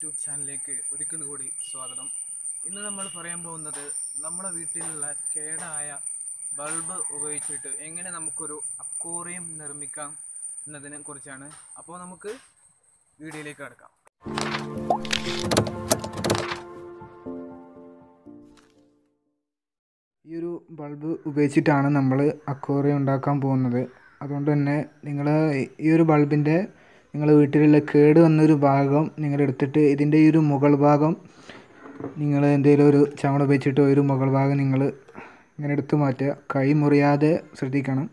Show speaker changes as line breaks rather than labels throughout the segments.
YouTube ചാനലിലേക്ക് ഒരിക്കൽ കൂടി സ്വാഗതം. ഇന്ന് നമ്മൾ പറയാൻ പോകുന്നത് നമ്മുടെ വീട്ടിലുള്ള കേടായ ബൾബ് ഉപയോഗിച്ചിട്ട് എങ്ങനെ നമുക്കൊരു അക്വേറിയം നിർമ്മിക്കാം എന്നതിനെ കുറിച്ചാണ്. അപ്പോൾ നമുക്ക് വീഡിയോയിലേക്ക് കടക്കാം.
ഈ ഒരു ബൾബ് ഉപയോഗിച്ചിട്ടാണ് നമ്മൾ അക്വേറിയം ഉണ്ടാക്കാൻ പോകുന്നത്. അതുകൊണ്ട് തന്നെ നിങ്ങൾ ഈ ഒരു ബൾബിൻ്റെ നിങ്ങളുടെ വീട്ടിലുള്ള കേട് വന്നൊരു ഭാഗം നിങ്ങളെടുത്തിട്ട് ഇതിൻ്റെ ഈ ഒരു മുകൾ ഭാഗം നിങ്ങൾ എന്തെങ്കിലും ഒരു ചവണ ഉപയോഗിച്ചിട്ട് ഒരു മുകൾ ഭാഗം നിങ്ങൾ ഇങ്ങനെ എടുത്ത് മാറ്റുക. കൈ മുറിയാതെ ശ്രദ്ധിക്കണം.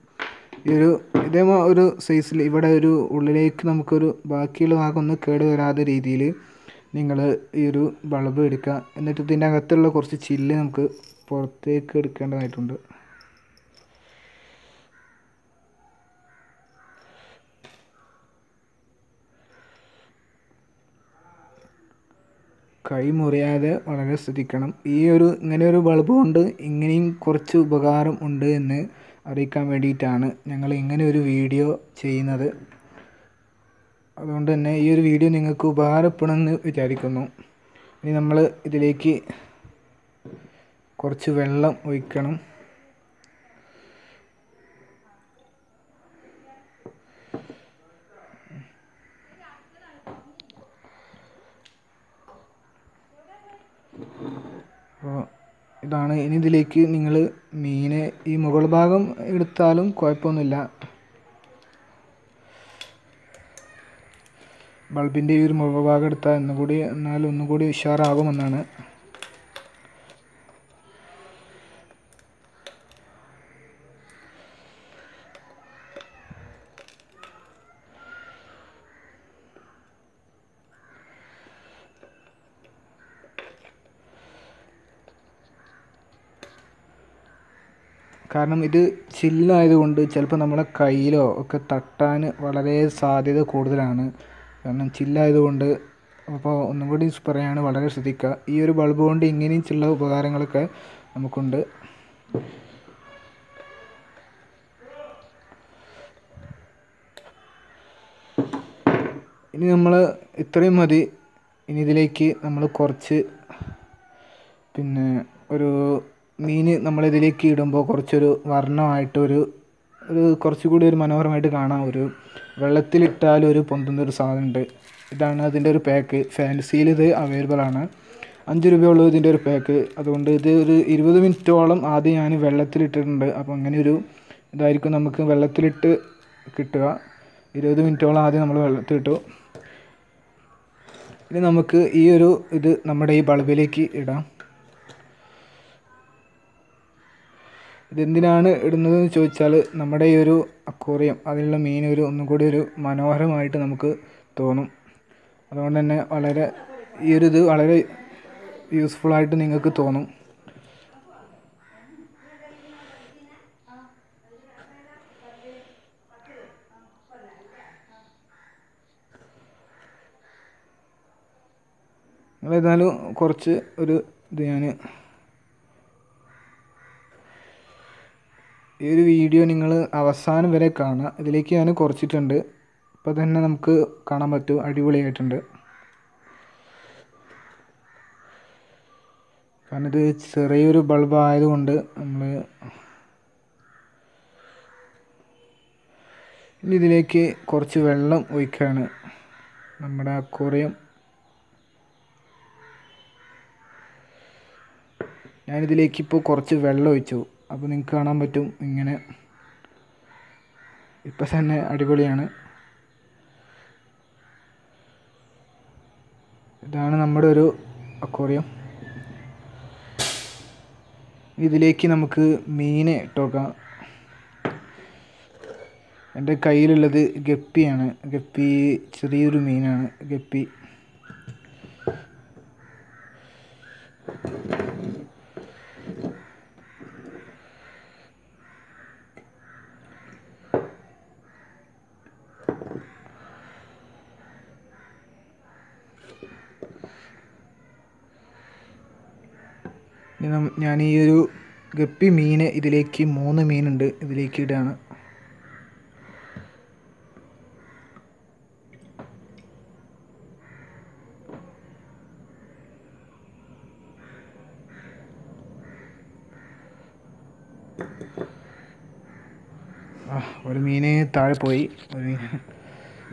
ഈ ഒരു ഇതേ ഒരു സൈസിൽ ഇവിടെ ഒരു ഉള്ളിലേക്ക് നമുക്കൊരു ബാക്കിയുള്ള ഭാഗം ഒന്നും കേട് വരാത്ത രീതിയിൽ നിങ്ങൾ ഈ ഒരു ബൾബ് എടുക്കുക. എന്നിട്ട് ഇതിൻ്റെ അകത്തുള്ള കുറച്ച് ചില്ല് നമുക്ക് പുറത്തേക്ക് എടുക്കേണ്ടതായിട്ടുണ്ട്. കൈ മുറിയാതെ വളരെ ശ്രദ്ധിക്കണം. ഇങ്ങനെ ഒരു ബൾബ് കൊണ്ട് ഇങ്ങനെയും കുറച്ച് ഉപകാരം ഉണ്ട് എന്ന് അറിയിക്കാൻ വേണ്ടിയിട്ടാണ് ഞങ്ങൾ ഇങ്ങനെ ഒരു വീഡിയോ ചെയ്യുന്നത്. അതുകൊണ്ട് തന്നെ ഈ ഒരു വീഡിയോ നിങ്ങൾക്ക് ഉപകാരപ്പെടുമെന്ന് വിചാരിക്കുന്നു. ഇനി നമ്മൾ ഇതിലേക്ക് കുറച്ച് വെള്ളം ഒഴിക്കണം. അപ്പോൾ ഇതാണ്. ഇനി ഇതിലേക്ക് നിങ്ങൾ മീനെ ഈ മുകൾ ഭാഗം എടുത്താലും കുഴപ്പമൊന്നുമില്ല. ബൾബിൻ്റെ ഈ ഒരു മുകൾ ഭാഗം എടുത്താൽ ഒന്നും കൂടി ഉഷാറാകുമെന്നാണ്. കാരണം ഇത് ചില്ലായതുകൊണ്ട് ചിലപ്പോൾ നമ്മളെ കയ്യിലോ ഒക്കെ തട്ടാൻ വളരെ സാധ്യത കൂടുതലാണ്. കാരണം ചില്ലായതുകൊണ്ട്. അപ്പോൾ ഒന്നും കൂടി പറയാണ്, വളരെ ശ്രദ്ധിക്കുക. ഈ ഒരു ബൾബ് കൊണ്ട് ഇങ്ങനെയും ചില ഉപകാരങ്ങളൊക്കെ നമുക്കുണ്ട്. ഇനി നമ്മൾ ഇത്രയും മതി. ഇനി ഇതിലേക്ക് നമ്മൾ കുറച്ച് ഒരു മീൻ നമ്മളിതിലേക്ക് ഇടുമ്പോൾ കുറച്ചൊരു വർണ്ണമായിട്ടൊരു കുറച്ചുകൂടി ഒരു മനോഹരമായിട്ട് കാണാം. ഒരു വെള്ളത്തിലിട്ടാൽ ഒരു പൊന്തുന്നൊരു സാധനമുണ്ട്. ഇതാണ് അതിൻ്റെ ഒരു പാക്ക്. ഫാൻസിയിൽ ഇത് അവൈലബിൾ ആണ്. 5 രൂപയുള്ളൂ ഇതിൻ്റെ ഒരു പാക്ക്. അതുകൊണ്ട് ഇത് ഒരു 20 മിനിറ്റോളം ആദ്യം ഞാൻ വെള്ളത്തിലിട്ടിട്ടുണ്ട്. അപ്പോൾ അങ്ങനെ ഒരു ഇതായിരിക്കും നമുക്ക് വെള്ളത്തിലിട്ട് കിട്ടുക. 20 മിനിറ്റോളം ആദ്യം നമ്മൾ വെള്ളത്തിലിട്ടു. ഇനി നമുക്ക് ഇത് നമ്മുടെ ഈ ബൾബിലേക്ക് ഇടാം. ഇതെന്തിനാണ് ഇടുന്നതെന്ന് ചോദിച്ചാൽ നമ്മുടെ ഈ ഒരു അക്വേറിയം അതിലുള്ള മീൻ ഒന്നും കൂടി ഒരു മനോഹരമായിട്ട് നമുക്ക് തോന്നും. അതുകൊണ്ട് തന്നെ ഇത് വളരെ യൂസ്ഫുള്ളായിട്ട് നിങ്ങൾക്ക് തോന്നും. നിങ്ങളേതായാലും കുറച്ച് ഞാൻ ഈ ഒരു വീഡിയോ നിങ്ങൾ അവസാനം വരെ കാണുക. ഇതിലേക്ക് ഞാൻ കുറച്ചിട്ടുണ്ട്. ഇപ്പോൾ തന്നെ നമുക്ക് കാണാൻ പറ്റും, അടിപൊളിയായിട്ടുണ്ട്. കാരണം ഇത് ചെറിയൊരു ബൾബ് ആയതുകൊണ്ട് ഇനി ഇതിലേക്ക് കുറച്ച് വെള്ളം ഒഴിക്കുകയാണ്. നമ്മുടെ അക്വേറിയം ഞാനിതിലേക്ക് ഇപ്പോൾ കുറച്ച് വെള്ളം ഒഴിച്ചു. അപ്പോൾ നിങ്ങൾക്ക് കാണാൻ പറ്റും ഇങ്ങനെ. ഇപ്പം തന്നെ അടിപൊളിയാണ്. ഇതാണ് നമ്മുടെ ഒരു അക്വേറിയം. ഇതിലേക്ക് നമുക്ക് മീനെ ഇട്ടോക്കാം. എൻ്റെ കയ്യിലുള്ളത് ഗപ്പിയാണ്. ഗപ്പി ചെറിയൊരു മീനാണ് ഗപ്പി. ഞാൻ ഈ ഒരു ഗപ്പി മീന് ഇതിലേക്ക് 3 മീനുണ്ട്, ഇതിലേക്ക് ഇടുകയാണ്. ഒരു മീൻ താഴെ പോയി. ഒരു മീൻ.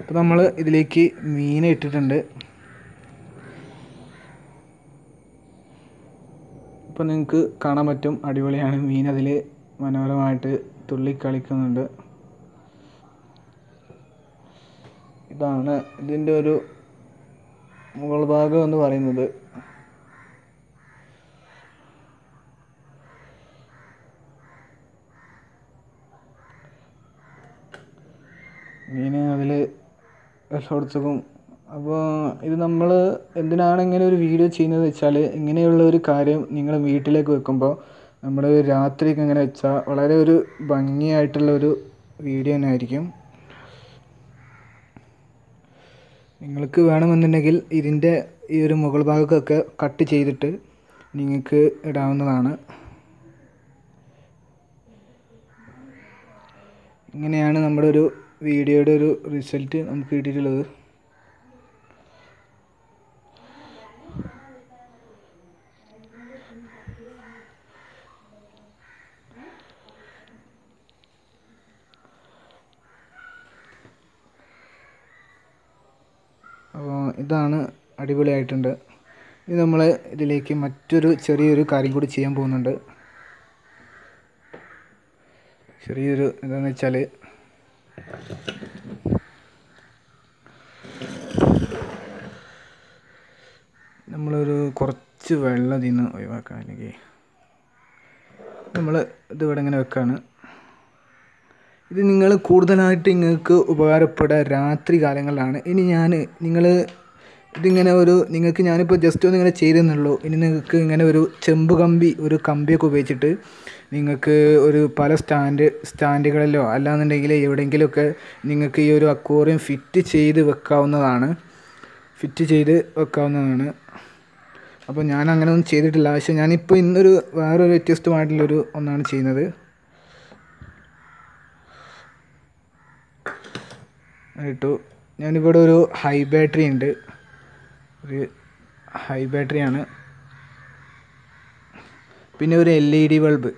അപ്പോൾ നമ്മൾ ഇതിലേക്ക് മീനെ ഇട്ടിട്ടുണ്ട്. ഇപ്പോൾ നിങ്ങൾക്ക് കാണാൻ പറ്റും, അടിപൊളിയാണ്. മീൻ അതിൽ മനോഹരമായിട്ട് തുള്ളിക്കളിക്കുന്നുണ്ട്. ഇതാണ് ഇതിൻ്റെ ഒരു മുകൾ ഭാഗം എന്ന് പറയുന്നത്. മീൻ അതിൽ എല്ലായിടത്തും. അപ്പോൾ ഇത് നമ്മൾ എന്തിനാണ് ഇങ്ങനെ ഒരു വീഡിയോ ചെയ്യുന്നത് വെച്ചാൽ, ഇങ്ങനെയുള്ള ഒരു കാര്യം നിങ്ങൾ വീട്ടിലേക്ക് വെക്കുമ്പോൾ നമ്മൾ രാത്രിയൊക്കെ ഇങ്ങനെ വെച്ചാൽ വളരെ ഒരു ഭംഗിയായിട്ടുള്ള ഒരു വീഡിയോ തന്നെ ആയിരിക്കും. നിങ്ങൾക്ക് വേണമെന്നുണ്ടെങ്കിൽ ഇതിൻ്റെ ഈ ഒരു മുകൾ ഭാഗമൊക്കെ കട്ട് ചെയ്തിട്ട് നിങ്ങൾക്ക് ഇടാവുന്നതാണ്. ഇങ്ങനെയാണ് നമ്മുടെ ഒരു വീഡിയോയുടെ ഒരു റിസൾട്ട് നമുക്ക് കിട്ടിയിട്ടുള്ളത്. അപ്പോൾ ഇതാണ്, അടിപൊളിയായിട്ടുണ്ട്. ഇനി നമ്മൾ ഇതിലേക്ക് മറ്റൊരു ചെറിയൊരു കാര്യം കൂടി ചെയ്യാൻ പോകുന്നുണ്ട്. ചെറിയൊരു എന്താണെന്ന് വെച്ചാൽ, നമ്മളൊരു കുറച്ച് വെള്ളം ഇതിൽ നിന്ന് ഒഴിവാക്കാൻ, അല്ലെങ്കിൽ നമ്മൾ ഇതിവിടെ ഇങ്ങനെ വെക്കുകയാണ്. ഇത് നിങ്ങൾ കൂടുതലായിട്ട് നിങ്ങൾക്ക് ഉപകാരപ്പെടുക രാത്രി കാലങ്ങളിലാണ്. ഇനി നിങ്ങൾ ഇതിങ്ങനെ നിങ്ങൾക്ക് ഞാനിപ്പോൾ ജസ്റ്റ് ഒന്ന് ഇങ്ങനെ ചെയ്തെന്നുള്ളൂ. ഇനി നിങ്ങൾക്ക് ഇങ്ങനെ ഒരു ചെമ്പ് കമ്പി, ഒരു കമ്പിയൊക്കെ ഉപയോഗിച്ചിട്ട് നിങ്ങൾക്ക് ഒരു പല സ്റ്റാൻഡുകളിലോ അല്ലാന്നുണ്ടെങ്കിൽ എവിടെയെങ്കിലുമൊക്കെ നിങ്ങൾക്ക് ഈ ഒരു അക്വേറിയം ഫിറ്റ് ചെയ്ത് വെക്കാവുന്നതാണ്. അപ്പോൾ ഞാൻ അങ്ങനെ ഒന്നും ചെയ്തിട്ടില്ല. പക്ഷേ ഞാനിപ്പോൾ ഇന്നൊരു വേറൊരു വ്യത്യസ്തമായിട്ടുള്ളൊരു ഒന്നാണ് ചെയ്യുന്നത്. ഇട്ടു. ഞാനിവിടെ ഒരു ഹൈ ബാറ്ററി ഉണ്ട്. ഒരു ഹൈ ബാറ്ററിയാണ്. പിന്നെ ഒരു LED ബൾബ്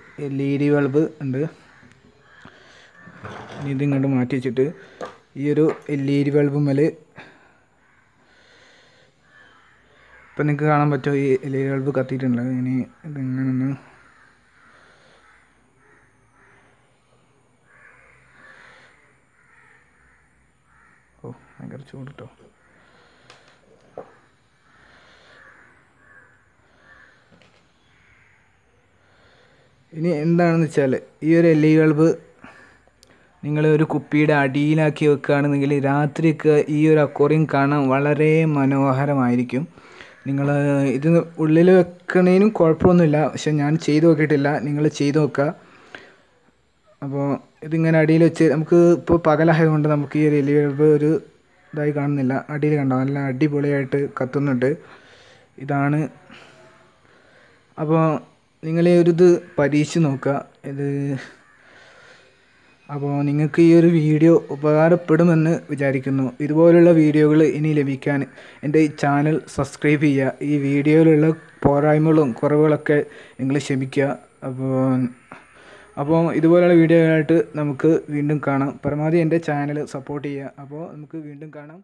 ഉണ്ട്. ഇനി ഇതിങ്ങോട്ട് മാറ്റി വെച്ചിട്ട് ഈ ഒരു LED ബൾബുമ്മൽ ഇപ്പം നിങ്ങൾക്ക് കാണാൻ പറ്റുമോ, ഈ LED ബൾബ് കത്തിയിട്ടുണ്ട്. ഇനി ഇതിങ്ങനെ ഭയങ്കര ചൂട് കേട്ടോ. ഇനി എന്താണെന്ന് വെച്ചാൽ, ഈ ഒരു LED ബൾബ് നിങ്ങൾ ഒരു കുപ്പിയുടെ അടിയിലാക്കി വെക്കുകയാണെന്നെങ്കിൽ രാത്രിയൊക്കെ ഈ ഒരു അക്വേറിയം കാണാൻ വളരെ മനോഹരമായിരിക്കും. നിങ്ങൾ ഇത് ഉള്ളിൽ വെക്കണേനും കുഴപ്പമൊന്നുമില്ല. പക്ഷെ ഞാൻ ചെയ്ത് നോക്കിയിട്ടില്ല, നിങ്ങൾ ചെയ്ത് നോക്കുക. അപ്പോൾ ഇതിങ്ങനെ അടിയിൽ വെച്ച്, നമുക്ക് ഇപ്പോൾ പകലായതുകൊണ്ട് നമുക്ക് ഈ ഒരു LED ബൾബ് ഒരു ഇതായി കാണുന്നില്ല. അടിയിൽ കണ്ടോ, നല്ല അടിപൊളിയായിട്ട് കത്തുന്നുണ്ട്. ഇതാണ്. അപ്പോൾ നിങ്ങൾ ഈ ഒരു ഇത് പരീക്ഷിച്ച് നോക്കുക. അപ്പോൾ നിങ്ങൾക്ക് ഈ ഒരു വീഡിയോ ഉപകാരപ്പെടുമെന്ന് വിചാരിക്കുന്നു. ഇതുപോലുള്ള വീഡിയോകൾ ഇനി ലഭിക്കാൻ എൻ്റെ ഈ ചാനൽ സബ്സ്ക്രൈബ് ചെയ്യുക. ഈ വീഡിയോയിലുള്ള പോരായ്മകളും കുറവുകളൊക്കെ നിങ്ങൾ ക്ഷമിക്കുക. അപ്പോൾ ഇതുപോലുള്ള വീഡിയോകളായിട്ട് നമുക്ക് വീണ്ടും കാണാം. പരമാവധി എൻ്റെ ചാനൽ സപ്പോർട്ട് ചെയ്യുക. അപ്പോൾ നമുക്ക് വീണ്ടും കാണാം.